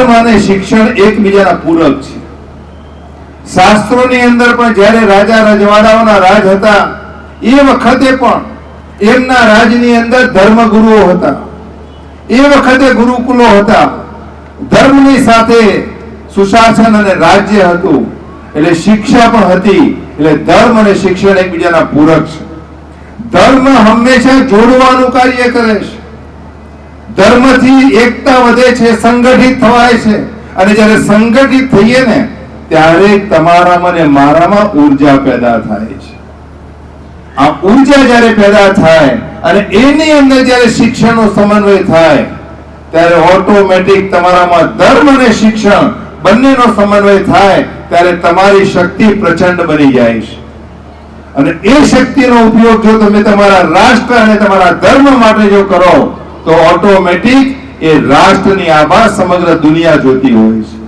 ધર્મ અને શિક્ષણ એકબીજાના પૂરક છે. શાસ્ત્રોની અંદર પણ જ્યારે રાજા રજવાડાઓના રાજ હતા એ વખતે પણ એમના રાજની અંદર ધર્મગુરુઓ હતા, એ વખતે ગુરુકુલો હતા. ધર્મની સાથે સુશાસન અને રાજ્ય હતું, એટલે શિક્ષા પણ હતી. એટલે ધર્મ અને શિક્ષણ એકબીજાના પૂરક છે. ધર્મ હંમેશા જોડવાનું કાર્ય કરે છે. ધર્મથી એકતા વધે છે, સંગઠિત થવાય છે. અને જ્યારે સંગઠિત થઈએ ને ત્યારે તમારામાં અને મારામાં ઉર્જા પેદા થાય છે. આ ઉર્જા જ્યારે પેદા થાય અને એની અંદર જ્યારે શિક્ષણનો સમન્વય થાય ત્યારે ઓટોમેટિક તમારામાં ધર્મ અને શિક્ષણ બંનેનો સમન્વય થાય ત્યારે તમારી શક્તિ પ્રચંડ બની જાય છે. અને એ શક્તિનો ઉપયોગ જો તમે તમારા રાષ્ટ્ર અને તમારા ધર્મ માટે જો કરો તો ઓટોમેટિક એ રાષ્ટ્રની આભા સમગ્ર દુનિયા જોતી હોય છે.